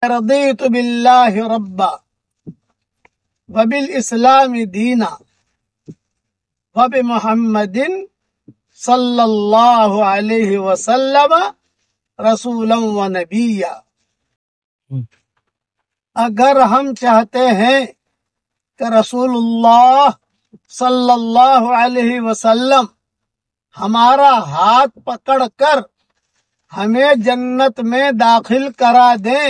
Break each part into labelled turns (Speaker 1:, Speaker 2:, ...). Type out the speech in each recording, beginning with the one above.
Speaker 1: رضيت بالله ربا وبالإسلام دينا وبمحمد صلی اللہ علیہ وسلم رسولا و نبیا۔ اگر ہم چاہتے ہیں کہ رسول اللہ صلی اللہ علیہ وسلم ہمارا ہاتھ پکڑ کر ہمیں جنت میں داخل کرا دیں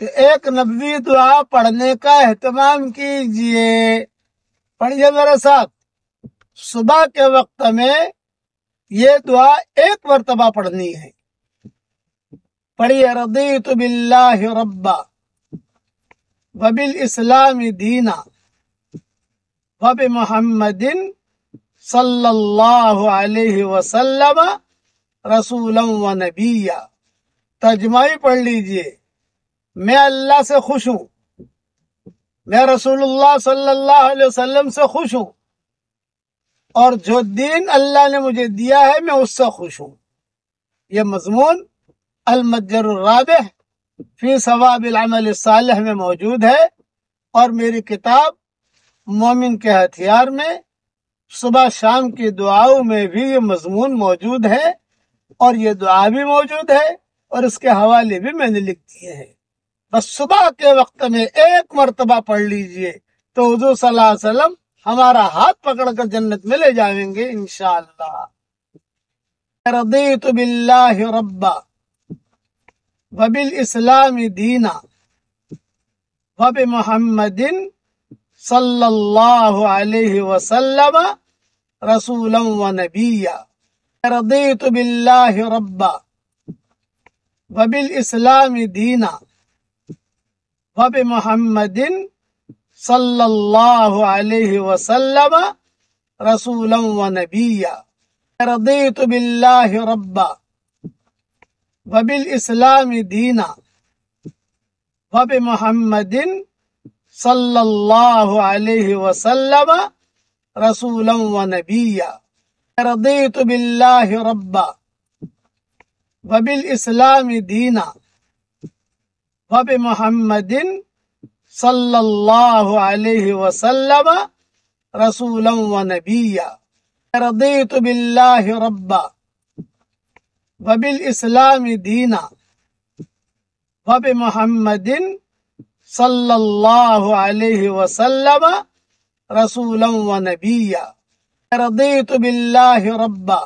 Speaker 1: تو ایک نبوی دعا پڑھنے کا اہتمام کیجئے۔ پڑھیے میرے ساتھ، صبح کے وقت میں یہ دعا ایک مرتبہ پڑھنی ہے۔ پڑھیے، رضیت باللہ ربا وبالاسلام دینا وبمحمد صلی اللہ علیہ وسلم رسولا و نبیا۔ ترجمہ پڑھ لیجئے، میں اللہ سے خوش ہوں، میں رسول اللہ صلی اللہ علیہ وسلم سے خوش ہوں، اور جو دین اللہ نے مجھے دیا ہے میں اس سے خوش ہوں۔ یہ مضمون المتجر الرابح فی ثواب العمل الصالح میں موجود ہے، اور میری کتاب مومن کے ہتھیار میں صبح شام کی دعاؤں میں بھی یہ مضمون موجود ہے، اور یہ دعا بھی موجود ہے، اور اس کے حوالے بھی میں نے لکھ دیے ہیں۔ بس صبح کے وقت میں ایک مرتبہ پڑھ لیجئے تو حضور صلی اللہ علیہ وسلم ہمارا ہاتھ پکڑ کر جنت میں لے جائیں گے انشاءاللہ۔ رضیت باللہ ربا وبالاسلام دینا وبمحمد صلی اللہ علیہ وسلم رسولا و نبیا۔ رضیت باللہ ربا وبالاسلام دینا وبمحمد صلی اللہ علیہ وسلم رسولا و نبیا۔ رضیت باللہ ربا وبالاسلام دینا وبمحمد صلی اللہ علیہ وسلم رسولا و نبیا۔ رضیت باللہ ربا وبالاسلام دینا وبمحمد صلی اللہ علیہ وسلم رسولا و نبیا۔ رضیت باللہ ربا وبالاسلام دینا وبمحمد صلی اللہ علیہ وسلم رسولا و نبیا۔ رضیت باللہ ربا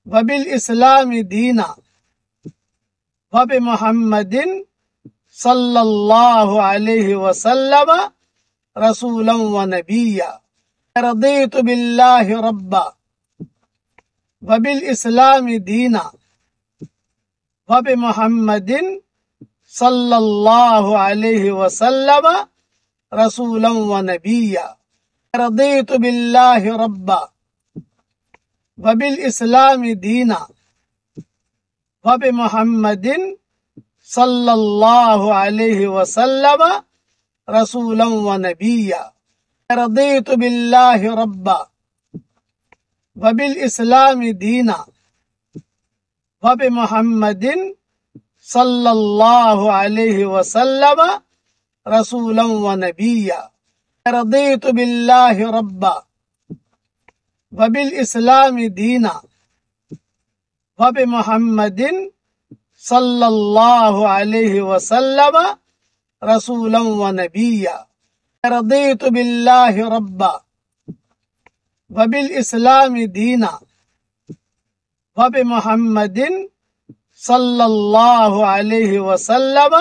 Speaker 1: وبالاسلام دینا وبمحمد صلی اللہ علیہ وسلم رسولا و نبیا۔ رضیت باللہ ربا وبالاسلام دینا وبمحمد صلی اللہ علیہ وسلم رسولا و نبیا۔ رضیت باللہ ربا وبالاسلام دینا وبمحمد صلی اللہ علیہ وسلم رسولا و نبیا۔ رضیت باللہ ربا وبالاسلام دینا وبمحمد صلی اللہ علیہ وسلم رسولا و نبیا۔ رضیت باللہ ربا وبالاسلام دینا وبمحمد صلی اللہ علیہ وسلم رسولا و نبیا۔ رضیت باللہ ربا وبالاسلام دینا وبمحمد صلی اللہ علیہ وسلم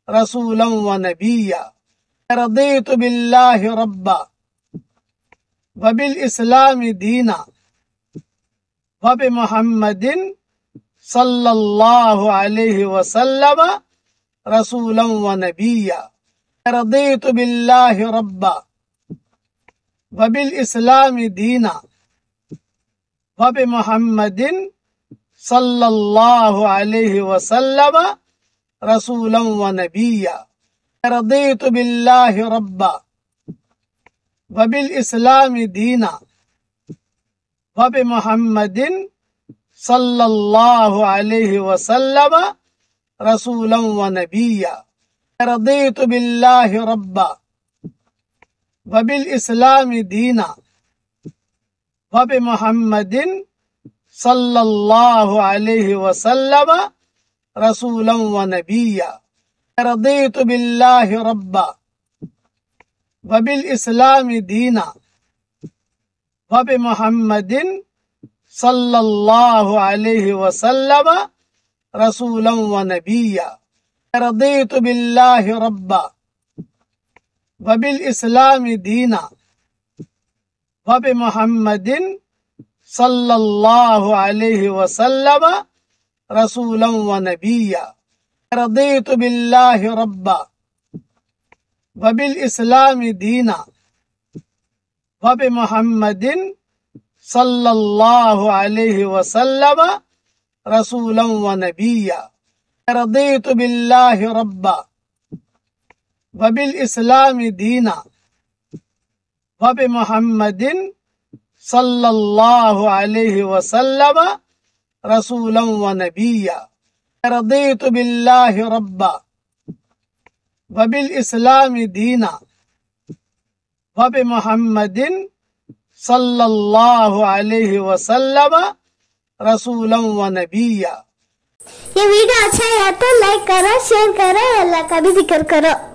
Speaker 1: رسولا و نبیا۔ رضیت باللہ ربا وبالاسلام دینا وبمحمد صلی اللہ علیہ وسلم رسولا و نبیا۔ رضیت باللہ ربا وبالاسلام دینا وبمحمد صلی اللہ علیہ وسلم رسولا و نبیا۔ رضیت باللہ ربا وبالاسلام دینا وبمحمد صلی اللہ علیہ وسلم رسولا ونبيا رضيت بالله ربا وبالإسلام دينا وبمحمد صلى الله عليه وسلم رسولا ونبيا رضيت بالله ربا وبالإسلام دينا وبمحمد صلى الله عليه وسلم رسولا ونبيا رضيت بالله ربا وبالإسلام دينا وبمحمد صلى الله عليه وسلم رسولا ونبيا رضيت بالله ربا وبالإسلام دينا وبمحمد صلى الله عليه وسلم رسولا ونبيا رضيت بالله ربا وبالإسلام دينا وبمحمد صلى الله عليه وسلم رسولا ونبيا رضيت بالله ربا وبالإسلام دينا وبمحمد صلى الله عليه وسلم رسولا ونبيا.
Speaker 2: یہ ویڈیو اچھا ہے تو لائک کرو، شیئر کرو، اللہ کا بھی ذکر کرو.